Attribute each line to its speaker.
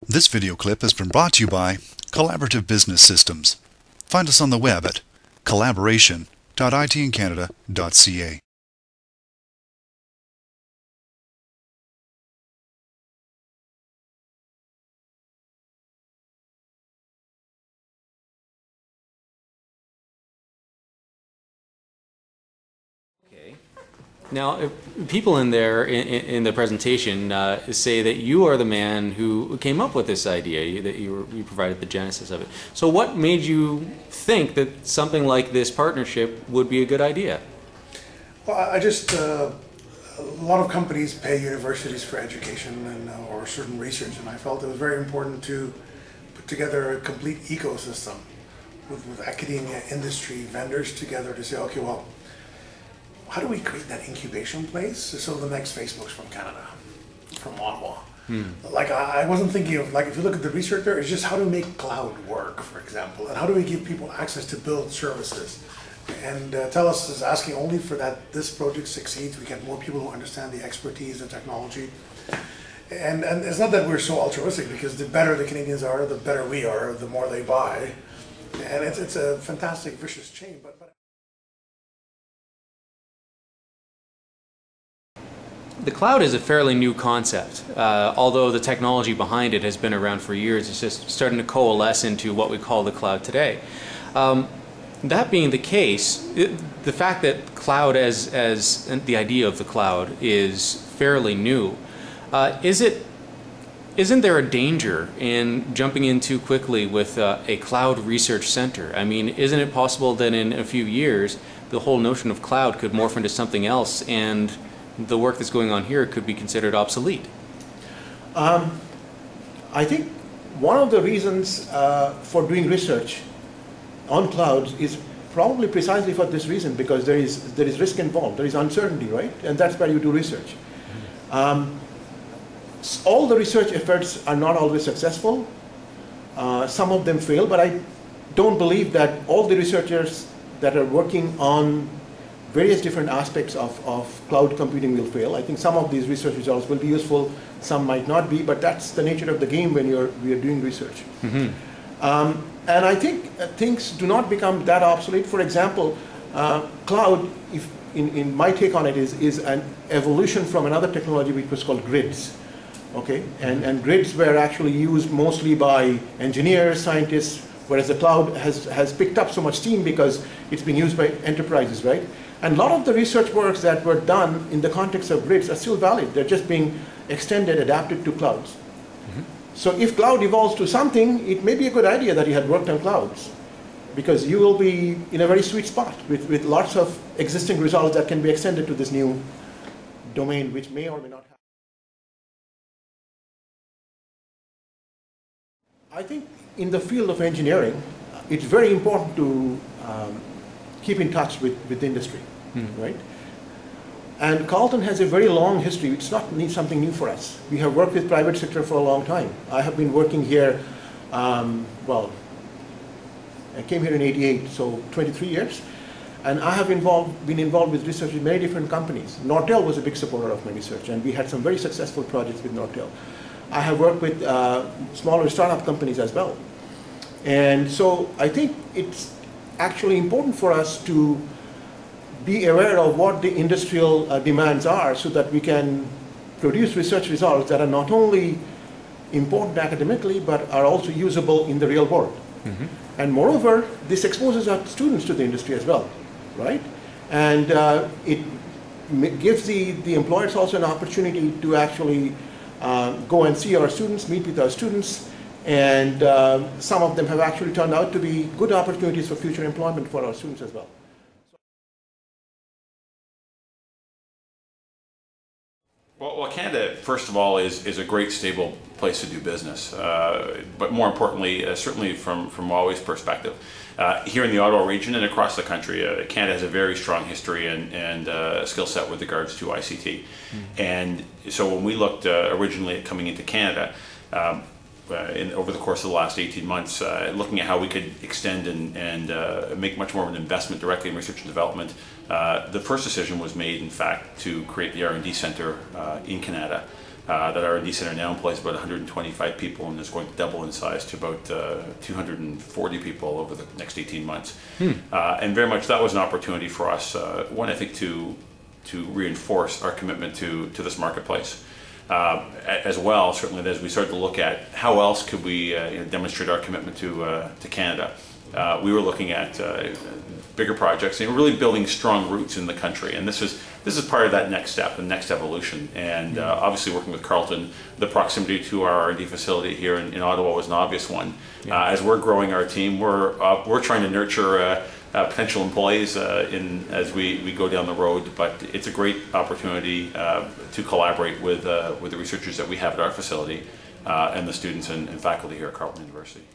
Speaker 1: This video clip has been brought to you by Collaborative Business Systems. Find us on the web at collaboration.itincanada.ca.
Speaker 2: Now, if people in there in the presentation say that you are the man who came up with this idea, that you provided the genesis of it. So what made you think that something like this partnership would be a good idea?
Speaker 3: Well, a lot of companies pay universities for education and or certain research, and I felt it was very important to put together a complete ecosystem with academia, industry, vendors together to say, okay, well, how do we create that incubation place so the next Facebook's from Canada, from Ottawa? Like I wasn't thinking of, like, if you look at the research there, it's just how to make cloud work, for example, and how do we give people access to build services. And TELUS is asking only for that this project succeeds, we get more people who understand the expertise and technology. And it's not that we're so altruistic, because the better the Canadians are, the better we are, the more they buy. And it's a fantastic vicious chain. But
Speaker 2: The cloud is a fairly new concept, although the technology behind it has been around for years. It's just starting to coalesce into what we call the cloud today. That being the case, the fact that cloud as the idea of the cloud is fairly new, isn't there a danger in jumping in too quickly with a cloud research center? I mean, isn't it possible that in a few years the whole notion of cloud could morph into something else, and the work that's going on here could be considered obsolete?
Speaker 4: I think one of the reasons for doing research on clouds is probably precisely for this reason, because there is risk involved, there is uncertainty, right? And that's where you do research. All the research efforts are not always successful. Some of them fail, but I don't believe that all the researchers that are working on various different aspects of cloud computing will fail. I think some of these research results will be useful, some might not be, but that's the nature of the game when we are doing research. And I think things do not become that obsolete. For example, cloud, in my take on it, is an evolution from another technology which was called grids. Okay, and grids were actually used mostly by engineers, scientists, whereas the cloud has picked up so much steam because it's been used by enterprises, right? And a lot of the research works that were done in the context of grids are still valid. They're just being extended, adapted to clouds. So if cloud evolves to something, it may be a good idea that you had worked on clouds, because you will be in a very sweet spot with lots of existing results that can be extended to this new domain, which may or may not happen. I think in the field of engineering, it's very important to keep in touch with industry, right? And Carleton has a very long history. It's not something new for us. We have worked with private sector for a long time. I have been working here, well, I came here in '88, so 23 years. And I have been involved with research with many different companies. Nortel was a big supporter of my research, and we had some very successful projects with Nortel. I have worked with smaller startup companies as well. And so I think it's actually important for us to be aware of what the industrial demands are, so that we can produce research results that are not only important academically, but are also usable in the real world. And moreover, this exposes our students to the industry as well, right? And it gives the employers also an opportunity to actually go and see our students, meet with our students, and some of them have actually turned out to be good opportunities for future employment for our students as well.
Speaker 5: Well, Canada, first of all, is a great, stable place to do business. But more importantly, certainly from Huawei's perspective, here in the Ottawa region and across the country, Canada has a very strong history and skill set with regards to ICT. And so when we looked originally at coming into Canada, over the course of the last 18 months, looking at how we could extend and make much more of an investment directly in research and development, the first decision was made, in fact, to create the R&D Centre in Canada That R&D center now employs about 125 people and is going to double in size to about 240 people over the next 18 months. And very much that was an opportunity for us, one, I think, to reinforce our commitment to this marketplace. As well, certainly, as we started to look at how else could we demonstrate our commitment to Canada. We were looking at bigger projects and really building strong roots in the country, and this is part of that next step, the next evolution. And obviously, working with Carleton, the proximity to our R&D facility here in Ottawa was an obvious one. As we're growing our team, we're trying to nurture potential employees as we go down the road, but it's a great opportunity to collaborate with the researchers that we have at our facility and the students and faculty here at Carleton University.